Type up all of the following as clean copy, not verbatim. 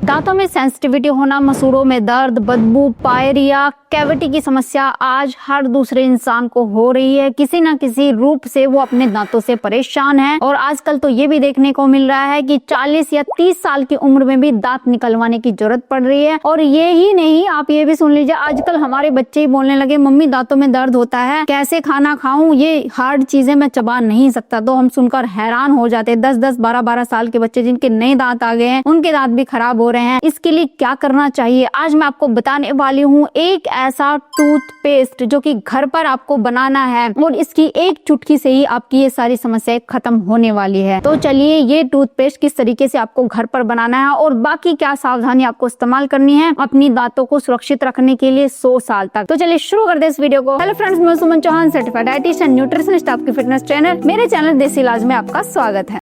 दांतों में सेंसिटिविटी होना, मसूड़ों में दर्द, बदबू, पायरिया, कैविटी की समस्या आज हर दूसरे इंसान को हो रही है। किसी न किसी रूप से वो अपने दांतों से परेशान है। और आजकल तो ये भी देखने को मिल रहा है कि 40 या 30 साल की उम्र में भी दांत निकलवाने की जरूरत पड़ रही है। और ये ही नहीं, आप ये भी सुन लीजिए, आजकल हमारे बच्चे ही बोलने लगे, मम्मी दांतों में दर्द होता है, कैसे खाना खाऊं, ये हार्ड चीजें मैं चबा नहीं सकता। तो हम सुनकर हैरान हो जाते हैं। 10-10, 12-12 साल के बच्चे जिनके नए दांत आ गए हैं, उनके दांत भी खराब हो रहे हैं। इसके लिए क्या करना चाहिए, आज मैं आपको बताने वाली हूँ। एक ऐसा टूथपेस्ट जो कि घर पर आपको बनाना है और इसकी एक चुटकी से ही आपकी ये सारी समस्याएं खत्म होने वाली है। तो चलिए, ये टूथपेस्ट किस तरीके से आपको घर पर बनाना है और बाकी क्या सावधानी आपको इस्तेमाल करनी है अपनी दांतों को सुरक्षित रखने के लिए 100 साल तक। तो चलिए शुरू कर दे इस वीडियो को। हेलो फ्रेंड्स, मैं सुमन चौहान, सर्टिफाइड डाइटिशियन, न्यूट्रिशनिस्ट, आपकी फिटनेस ट्रेनर। मेरे चैनल देसी इलाज में आपका स्वागत है।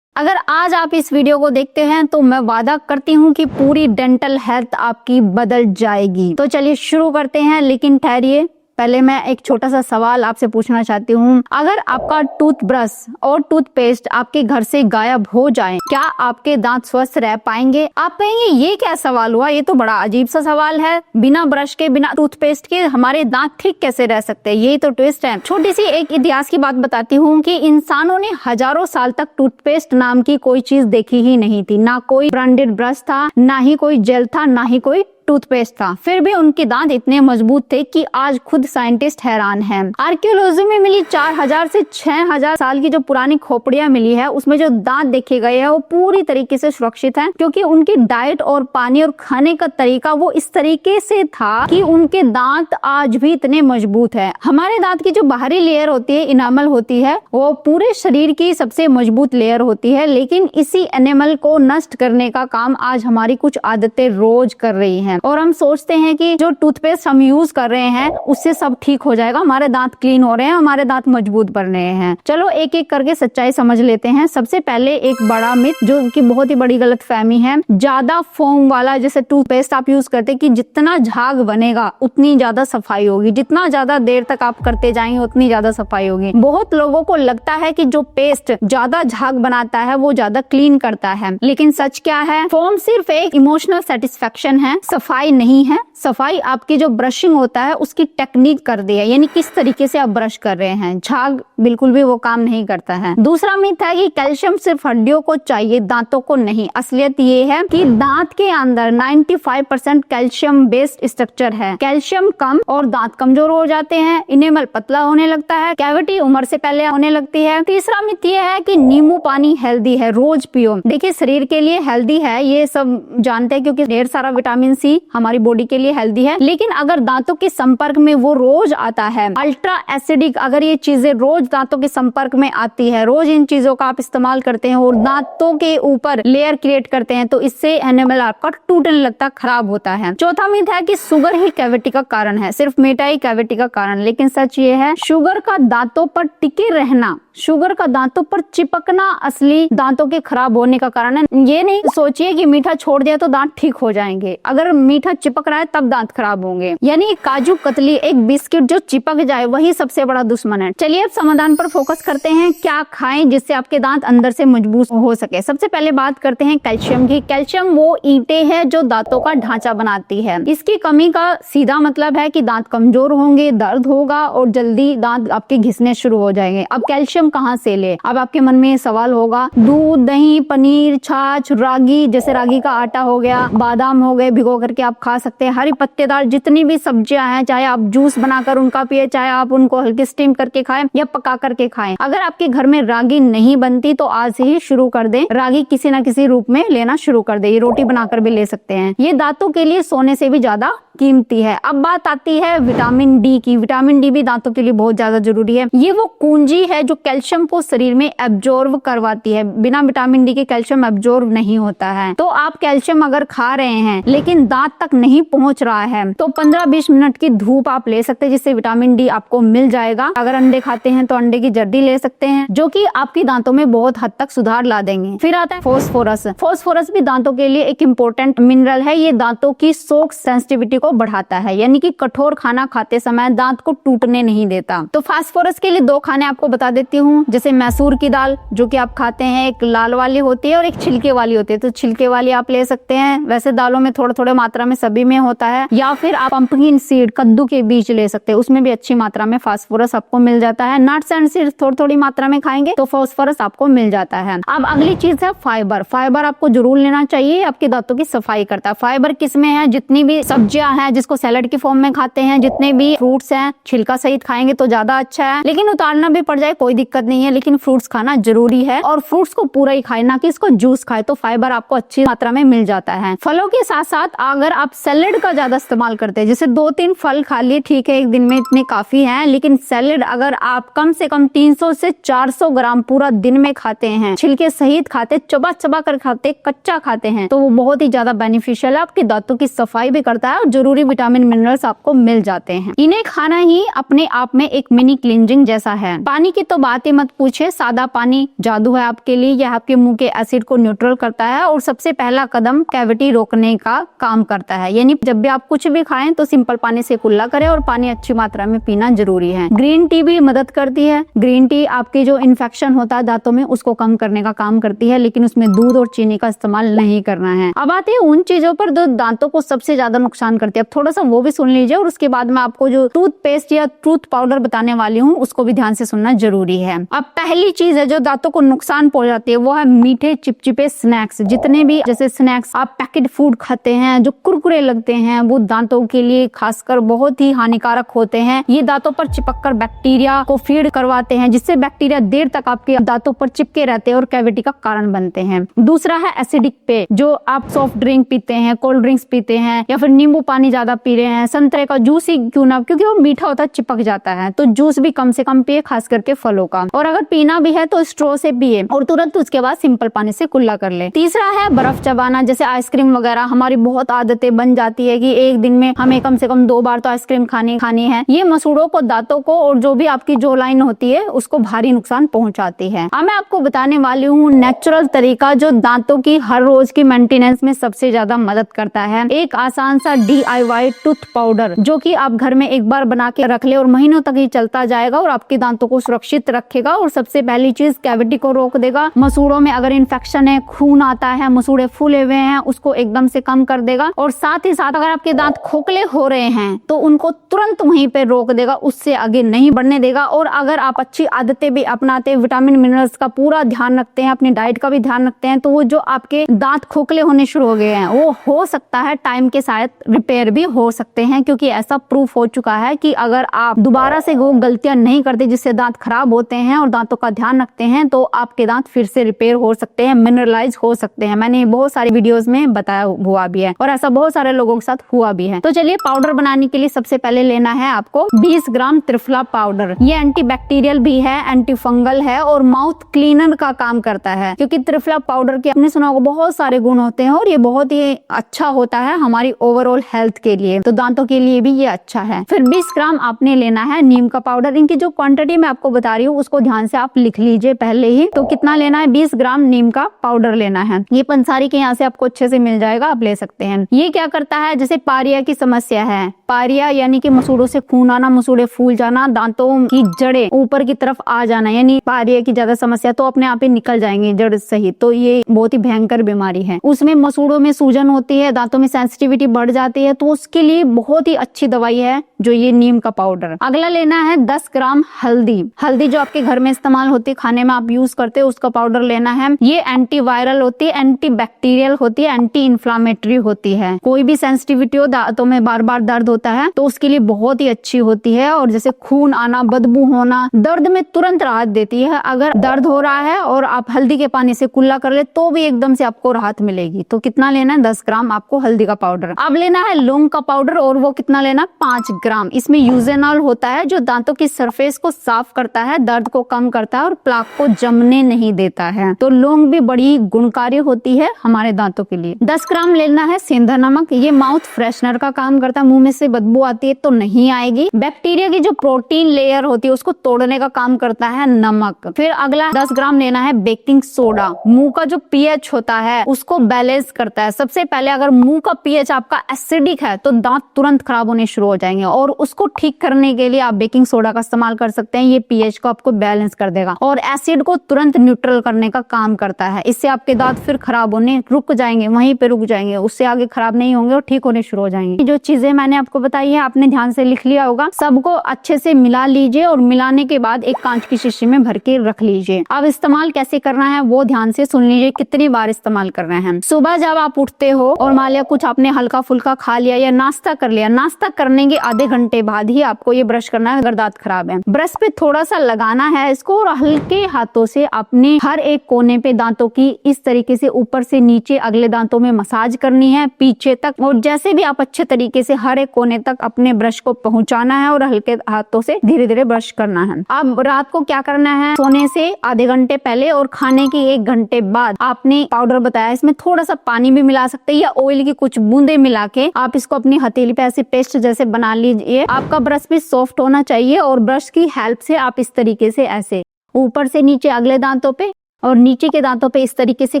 अगर आज आप इस वीडियो को देखते हैं तो मैं वादा करती हूँ कि पूरी डेंटल हेल्थ आपकी बदल जाएगी। तो चलिए शुरू करते हैं, लेकिन ठहरिए, पहले मैं एक छोटा सा सवाल आपसे पूछना चाहती हूँ। अगर आपका टूथब्रश और टूथपेस्ट आपके घर से गायब हो जाए, क्या आपके दांत स्वस्थ रह पाएंगे? आप कहेंगे ये क्या सवाल हुआ, ये तो बड़ा अजीब सा सवाल है। बिना ब्रश के, बिना टूथपेस्ट के हमारे दांत ठीक कैसे रह सकते हैं? यही तो ट्विस्ट है। छोटी सी एक इतिहास की बात बताती हूँ कि इंसानों ने हजारों साल तक टूथपेस्ट नाम की कोई चीज देखी ही नहीं थी। ना कोई ब्रांडेड ब्रश था, ना ही कोई जेल था, ना ही कोई टूथपेस्ट था। फिर भी उनके दांत इतने मजबूत थे कि आज खुद साइंटिस्ट हैरान हैं। आर्कियोलॉजी में मिली 4000 से 6000 साल की जो पुरानी खोपड़ियां मिली है, उसमें जो दांत देखे गए हैं वो पूरी तरीके से सुरक्षित हैं, क्योंकि उनकी डाइट और पानी और खाने का तरीका वो इस तरीके से था कि उनके दांत आज भी इतने मजबूत है। हमारे दांत की जो बाहरी लेयर होती है, इनामल होती है, वो पूरे शरीर की सबसे मजबूत लेयर होती है। लेकिन इसी एनिमल को नष्ट करने का काम आज हमारी कुछ आदतें रोज कर रही हैं। और हम सोचते हैं कि जो टूथपेस्ट हम यूज कर रहे हैं उससे सब ठीक हो जाएगा, हमारे दांत क्लीन हो रहे हैं, हमारे दांत मजबूत बन रहे हैं। चलो एक एक करके सच्चाई समझ लेते हैं। सबसे पहले एक बड़ा मिथ जो कि बहुत ही बड़ी गलतफहमी है, ज्यादा फोम वाला जैसे टूथपेस्ट आप यूज करते कि जितना झाग बनेगा उतनी ज्यादा सफाई होगी, जितना ज्यादा देर तक आप करते जाएंगे उतनी ज्यादा सफाई होगी। बहुत लोगों को लगता है कि जो पेस्ट ज्यादा झाग बनाता है वो ज्यादा क्लीन करता है, लेकिन सच क्या है? फोम सिर्फ एक इमोशनल सेटिस्फेक्शन है, सफाई नहीं है। सफाई आपकी जो ब्रशिंग होता है उसकी टेक्निक कर दी है, यानी किस तरीके से आप ब्रश कर रहे हैं। झाग बिल्कुल भी वो काम नहीं करता है। दूसरा मिथ है कि कैल्शियम सिर्फ हड्डियों को चाहिए, दांतों को नहीं। असलियत ये है कि दांत के अंदर 95% कैल्शियम बेस्ड स्ट्रक्चर है। कैल्शियम कम और दांत कमजोर हो जाते हैं, इनेमल पतला होने लगता है, कैविटी उम्र से पहले होने लगती है। तीसरा मिथ ये है कि नींबू पानी हेल्दी है, रोज पियो। देखिए, शरीर के लिए हेल्दी है, ये सब जानते हैं, क्योंकि ढेर सारा विटामिन सी हमारी बॉडी के लिए हेल्दी है। लेकिन अगर दांतों के संपर्क में वो रोज आता है, अल्ट्रा एसिडिक, अगर ये चीजें रोज दांतों के संपर्क में आती है, रोज इन चीजों का आप इस्तेमाल करते हैं और दांतों के ऊपर लेयर क्रिएट करते हैं, तो इससे एनिमल आपका टूटने लगता, खराब होता है। चौथा मिथ है कि शुगर ही कैविटी का कारण है, सिर्फ मीठा ही कैविटी का कारण। लेकिन सच ये है, शुगर का दांतों पर टिके रहना, शुगर का दांतों पर चिपकना असली दांतों के खराब होने का कारण है। ये नहीं सोचिए कि मीठा छोड़ दिया तो दांत ठीक हो जाएंगे। अगर मीठा चिपक रहा है तब दांत खराब होंगे। यानी काजू कतली, एक बिस्किट जो चिपक जाए वही सबसे बड़ा दुश्मन है। चलिए अब समाधान पर फोकस करते हैं। क्या खाएं जिससे आपके दांत अंदर से मजबूत हो सके? सबसे पहले बात करते हैं कैल्शियम की। कैल्शियम वो ईंटें हैं जो दांतों का ढांचा बनाती है। इसकी कमी का सीधा मतलब है कि दांत कमजोर होंगे, दर्द होगा और जल्दी दांत आपके घिसने शुरू हो जाएंगे। अब कैल्शियम कहाँ से ले? अब आपके मन में सवाल होगा, दूध, दही, पनीर, छाछ, रागी, जैसे रागी का आटा हो गया, बादाम हो गए, भिगो करके आप खा सकते हैं। हरी पत्तेदार जितनी भी सब्जियां हैं, चाहे आप जूस बनाकर उनका पिए, चाहे आप उनको हल्के स्टीम करके खाएं या पका करके खाएं। अगर आपके घर में रागी नहीं बनती तो आज से ही शुरू कर दें, रागी किसी न किसी रूप में लेना शुरू कर दें। ये रोटी बनाकर भी ले सकते हैं। ये दांतों के लिए सोने से भी ज्यादा कीमती है। अब बात आती है विटामिन डी की। विटामिन डी भी दांतों के लिए बहुत ज्यादा जरूरी है। ये वो कुंजी है जो कैल्शियम को शरीर में एब्जॉर्ब करवाती है। बिना विटामिन डी के कैल्शियम एब्जॉर्ब नहीं होता है। तो आप कैल्शियम अगर खा रहे हैं लेकिन दांत तक नहीं पहुंच रहा है, तो 15-20 मिनट की धूप आप ले सकते हैं, जिससे विटामिन डी आपको मिल जाएगा। अगर अंडे खाते हैं तो अंडे की जर्दी ले सकते हैं, जो कि आपकी दांतों में बहुत हद तक सुधार ला देंगे। फिर आता है फास्फोरस। फास्फोरस भी दांतों के लिए एक इम्पोर्टेंट मिनरल है। ये दांतों की शॉक सेंसिटिविटी को को बढ़ाता है, यानी कि कठोर खाना खाते समय दांत को टूटने नहीं देता। तो फास्फोरस के लिए 2 खाने आपको बता देती हूँ, जैसे मैसूर की दाल जो कि आप खाते हैं, एक लाल वाली होती है और एक छिलके वाली होती है। तो छिलके वाली आप ले सकते हैं, वैसे दालों में थोड़ा थोड़ा मात्रा में सभी में होता है। या फिर आप पंपकिन सीड, कद्दू के बीज ले सकते हैं, उसमें भी अच्छी मात्रा में फास्फोरस आपको मिल जाता है। नट्स एंड सीड्स थोड़ी थोड़ी मात्रा में खाएंगे तो फास्फोरस आपको मिल जाता है। अब अगली चीज है फाइबर। फाइबर आपको जरूर लेना चाहिए, आपके दांतों की सफाई करता है। फाइबर किसमें है, जितनी भी सब्जियां हैं जिसको सैलेड की फॉर्म में खाते हैं, जितने भी फ्रूट्स हैं छिलका सहित खाएंगे तो ज्यादा अच्छा है, लेकिन उतारना भी पड़ जाए कोई दिक्कत नहीं है, लेकिन फ्रूट्स खाना जरूरी है और फ्रूट्स को पूरा ही खाए, ना कि इसको जूस खाए, तो फाइबर आपको अच्छी मात्रा में मिल जाता है। फलों के साथ साथ अगर आप सैलेड का ज्यादा इस्तेमाल करते हैं, जैसे 2-3 फल खा लिए ठीक है, एक दिन में इतने काफी हैं, लेकिन सैलेड अगर आप कम से कम 300 से 400 ग्राम पूरा दिन में खाते हैं, छिलके सहित खाते, चबा चबा कर खाते, कच्चा खाते हैं, तो वो बहुत ही ज्यादा बेनिफिशियल है, आपके दांतों की सफाई भी करता है और जरूरी विटामिन मिनरल्स आपको मिल जाते हैं। इन्हें खाना ही अपने आप में एक मिनी क्लींजिंग जैसा है। पानी की तो बात ही मत पूछे, सादा पानी जादू है आपके लिए, यह आपके मुंह के एसिड को न्यूट्रल करता है और सबसे पहला कदम कैविटी रोकने का काम करता है। यानी जब भी आप कुछ भी खाएं तो सिंपल पानी से कुल्ला करें और पानी अच्छी मात्रा में पीना जरूरी है। ग्रीन टी भी मदद करती है। ग्रीन टी आपके जो इन्फेक्शन होता है दांतों में उसको कम करने का काम करती है, लेकिन उसमें दूध और चीनी का इस्तेमाल नहीं करना है। अब आते हैं उन चीजों पर जो दांतों को सबसे ज्यादा नुकसान करती है। अब थोड़ा सा वो भी सुन लीजिए और उसके बाद मैं आपको जो टूथपेस्ट या टूथ पाउडर बताने वाली हूँ उसको भी ध्यान से सुनना जरूरी है। अब पहली चीज है जो दांतों को नुकसान पहुंचाती है, वो है मीठे चिपचिपे स्नैक्स। जितने भी जैसे स्नैक्स आप पैकेट फूड खाते हैं, जो कुरकुरे लगते हैं, वो दांतों के लिए खासकर बहुत ही हानिकारक होते हैं। ये दांतों पर चिपककर बैक्टीरिया को फीड करवाते हैं, जिससे बैक्टीरिया देर तक आपके दांतों पर चिपके रहते हैं और कैविटी का कारण बनते हैं। दूसरा है एसिडिक पेय, जो आप सॉफ्ट ड्रिंक पीते हैं, कोल्ड ड्रिंक्स पीते हैं, या फिर नींबू पानी ज्यादा पी रहे हैं, संतरे का जूस ही क्यों ना, क्योंकि वो मीठा होता है, चिपक जाता है, तो जूस भी कम से कम पिए, खास करके फलों का। और अगर पीना भी है तो स्ट्रॉ से पिए और तुरंत उसके बाद सिंपल पानी से कुल्ला कर ले। तीसरा है बर्फ चबाना, जैसे आइसक्रीम वगैरह। हमारी बहुत आदतें बन जाती है कि एक दिन में हमें कम से कम 2 बार तो आइसक्रीम खानी है। ये मसूड़ों को, दांतों को और जो भी आपकी जो लाइन होती है उसको भारी नुकसान पहुंचाती है। अब मैं आपको बताने वाली हूँ नेचुरल तरीका जो दांतों की हर रोज की मेंटेनेंस में सबसे ज्यादा मदद करता है। एक आसान सा DIY टूथ पाउडर जो कि आप घर में एक बार बना के रख ले और महीनों तक ही चलता जाएगा और आपके दांतों को सुरक्षित रखेगा। और सबसे पहली चीज कैविटी को रोक देगा। मसूड़ों में अगर इन्फेक्शन है, खून आता है, मसूड़े फूले हुए हैं, उसको एकदम से कम कर देगा। और साथ ही साथ अगर आपके दांत खोखले हो रहे हैं तो उनको तुरंत वहीं पे रोक देगा, उससे आगे नहीं बढ़ने देगा। और अगर आप अच्छी आदतें भी अपनाते, विटामिन मिनरल्स का पूरा ध्यान रखते हैं, अपनी डाइट का भी ध्यान रखते हैं, तो वो जो आपके दांत खोखले होने शुरू हो गए हैं वो हो सकता है टाइम के साथ रिपेयर भी हो सकते हैं, क्योंकि ऐसा प्रूफ हो चुका है कि अगर आप दोबारा से वो गलतियां नहीं करते जिससे दांत खराब होते हैं और दांतों का ध्यान रखते हैं तो आपके दांत फिर से रिपेयर हो सकते हैं, मिनरलाइज हो सकते हैं। मैंने बहुत सारी वीडियोस में बताया हुआ भी है और ऐसा बहुत सारे लोगों के साथ हुआ भी है। तो चलिए, पाउडर बनाने के लिए सबसे पहले लेना है आपको 20 ग्राम त्रिफला पाउडर। ये एंटीबैक्टीरियल भी है, एंटी फंगल है और माउथ क्लीनर का काम करता है, क्योंकि त्रिफला पाउडर के आपने सुना होगा बहुत सारे गुण होते हैं और ये बहुत ही अच्छा होता है हमारी ओवरऑल हेल्थ के लिए, तो दांतों के लिए भी ये अच्छा है। फिर 20 ग्राम आपने लेना है नीम का पाउडर। इनकी जो क्वांटिटी मैं आपको बता रही हूँ उसको ध्यान से आप लिख लीजिए पहले ही। तो कितना लेना है, 20 ग्राम नीम का पाउडर लेना है। ये पंसारी के यहाँ से आपको अच्छे से मिल जाएगा, आप ले सकते हैं। ये क्या करता है, जैसे पारिया की समस्या है, पारिया यानी कि मसूड़ों से खून आना, मसूड़े फूल जाना, दांतों की जड़ें ऊपर की तरफ आ जाना, यानी पारिया की ज्यादा समस्या, तो अपने आप ही निकल जाएंगे जड़ सही। तो ये बहुत ही भयंकर बीमारी है। उसमें मसूड़ों में सूजन होती है, दांतों में सेंसिटिविटी बढ़ जाती है, तो उसके लिए बहुत ही अच्छी दवाई है जो ये नीम का पाउडर। अगला लेना है 10 ग्राम हल्दी। हल्दी जो आपके घर में इस्तेमाल होती है, खाने में आप यूज करते हो, उसका पाउडर लेना है। ये एंटीवायरल होती है, एंटी बैक्टीरियल होती है, एंटी इन्फ्लामेटरी होती है। कोई भी सेंसिटिविटी हो, दांतों में बार बार दर्द होता है तो उसके लिए बहुत ही अच्छी होती है। और जैसे खून आना, बदबू होना, दर्द में तुरंत राहत देती है। अगर दर्द हो रहा है और आप हल्दी के पानी से कुल्ला कर ले तो भी एकदम से आपको राहत मिलेगी। तो कितना लेना है, 10 ग्राम आपको हल्दी का पाउडर। अब लेना है लौंग का पाउडर और वो कितना लेना, 5 ग्राम। इसमें यूजेनॉल होता है जो दांतों की सरफेस को साफ करता है, दर्द को कम करता है और प्लाक को जमने नहीं देता है। तो लौंग भी बड़ी गुणकारी होती है हमारे दांतों के लिए। 10 ग्राम लेना है सेंधा नमक। ये माउथ फ्रेशनर का काम करता है। मुंह में से बदबू आती है तो नहीं आएगी। बैक्टीरिया की जो प्रोटीन लेयर होती है उसको तोड़ने का काम करता है नमक। फिर अगला 10 ग्राम लेना है बेकिंग सोडा। मुंह का जो पीएच होता है उसको बैलेंस करता है। सबसे पहले अगर मुंह का पीएच आपका एसिडिक है तो दांत तुरंत खराब होने शुरू हो जाएंगे, और उसको ठीक करने के लिए आप बेकिंग सोडा का इस्तेमाल कर सकते हैं। ये पीएच को आपको बैलेंस कर देगा और एसिड को तुरंत न्यूट्रल करने का काम करता है। इससे आपके दांत फिर खराब होने रुक जाएंगे, वहीं पे रुक जाएंगे, उससे आगे खराब नहीं होंगे और ठीक होने शुरू हो जाएंगे। जो चीजें मैंने आपको बताई है आपने ध्यान से लिख लिया होगा। सबको अच्छे से मिला लीजिए और मिलाने के बाद एक कांच की शीशी में भर के रख लीजिए। अब इस्तेमाल कैसे करना है वो ध्यान से सुन लीजिए, कितनी बार इस्तेमाल कर रहे हैं। सुबह जब आप उठते हो और मान लिया कुछ आपने हल्का फुल्का खा लिया या नाश्ता कर लिया, नाश्ता करने के आधे घंटे बाद ही आपको ये ब्रश करना है अगर दांत खराब है। ब्रश पे थोड़ा सा लगाना है इसको और हल्के हाथों से अपने हर एक कोने पे दांतों की इस तरीके से ऊपर से नीचे अगले दांतों में मसाज करनी है पीछे तक, और जैसे भी आप अच्छे तरीके से हर एक कोने तक अपने ब्रश को पहुंचाना है और हल्के हाथों से धीरे धीरे ब्रश करना है। अब रात को क्या करना है, सोने से आधे घंटे पहले और खाने के 1 घंटे बाद आपने पाउडर बताया, इसमें थोड़ा सा पानी भी मिला सकते हैं या ऑयल की कुछ बूंदे मिला के आप इसको अपनी हथेली पे ऐसे पेस्ट जैसे बना लीजिए। आपका ब्रश भी सॉफ्ट होना चाहिए और ब्रश की हेल्प से आप इस तरीके से ऐसे ऊपर से नीचे अगले दांतों पे और नीचे के दांतों पे इस तरीके से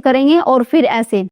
करेंगे और फिर ऐसे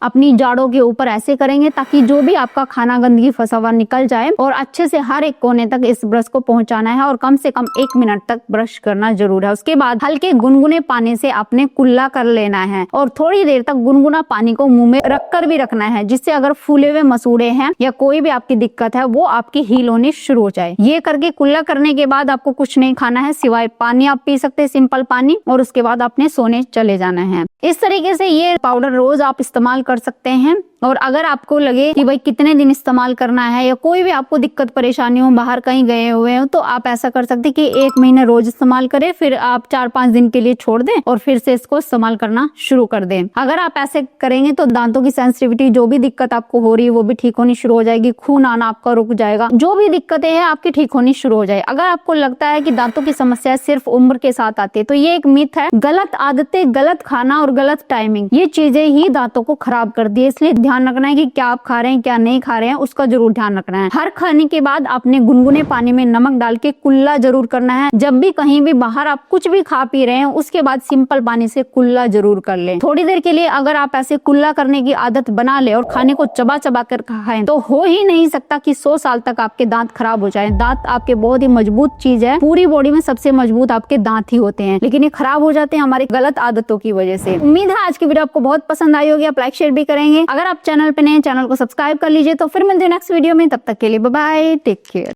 अपनी जाड़ों के ऊपर ऐसे करेंगे ताकि जो भी आपका खाना गंदगी फंसा हुआ निकल जाए, और अच्छे से हर एक कोने तक इस ब्रश को पहुंचाना है और कम से कम 1 मिनट तक ब्रश करना जरूर है। उसके बाद हल्के गुनगुने पानी से आपने कुल्ला कर लेना है और थोड़ी देर तक गुनगुना पानी को मुंह में रखकर भी रखना है, जिससे अगर फूले हुए मसूड़े हैं या कोई भी आपकी दिक्कत है वो आपकी हील होनी शुरू हो जाए। ये करके कुल्ला करने के बाद आपको कुछ नहीं खाना है सिवाय पानी आप पी सकते हैं, सिंपल पानी, और उसके बाद आपने सोने चले जाना है। इस तरीके से ये पाउडर रोज आप इस्तेमाल कर सकते हैं। और अगर आपको लगे कि भाई कितने दिन इस्तेमाल करना है या कोई भी आपको दिक्कत परेशानी हो, बाहर कहीं गए हुए हो, तो आप ऐसा कर सकते हैं कि 1 महीना रोज इस्तेमाल करें, फिर आप 4-5 दिन के लिए छोड़ दें और फिर से इसको इस्तेमाल करना शुरू कर दें। अगर आप ऐसे करेंगे तो दांतों की सेंसिटिविटी, जो भी दिक्कत आपको हो रही है वो भी ठीक होनी शुरू हो जाएगी, खून आना आपका रुक जाएगा, जो भी दिक्कतें हैं आपकी ठीक होनी शुरू हो जाए। अगर आपको लगता है कि दांतों की समस्या सिर्फ उम्र के साथ आती है तो ये एक मिथ है। गलत आदतें, गलत खाना और गलत टाइमिंग, ये चीजें ही दांतों को खराब कर दी है। इसलिए ध्यान रखना है कि क्या आप खा रहे हैं क्या नहीं खा रहे हैं, उसका जरूर ध्यान रखना है। हर खाने के बाद आपने गुनगुने पानी में नमक डाल के कुल्ला जरूर करना है। जब भी कहीं भी बाहर आप कुछ भी खा पी रहे हैं उसके बाद सिंपल पानी से कुल्ला जरूर कर लें। थोड़ी देर के लिए अगर आप ऐसे कुल्ला करने की आदत बना ले और खाने को चबा चबा कर खाएं तो हो ही नहीं सकता कि 100 साल तक आपके दांत खराब हो जाए। दांत आपके बहुत ही मजबूत चीज है, पूरी बॉडी में सबसे मजबूत आपके दांत ही होते हैं, लेकिन ये खराब हो जाते हैं हमारी गलत आदतों की वजह से। उम्मीद है आज की वीडियो आपको बहुत पसंद आई होगी, आप लाइक शेयर भी करेंगे। अगर आप चैनल पे नए, चैनल को सब्सक्राइब कर लीजिए। तो फिर मिलते हैं नेक्स्ट वीडियो में, तब तक के लिए बाय बाय, टेक केयर।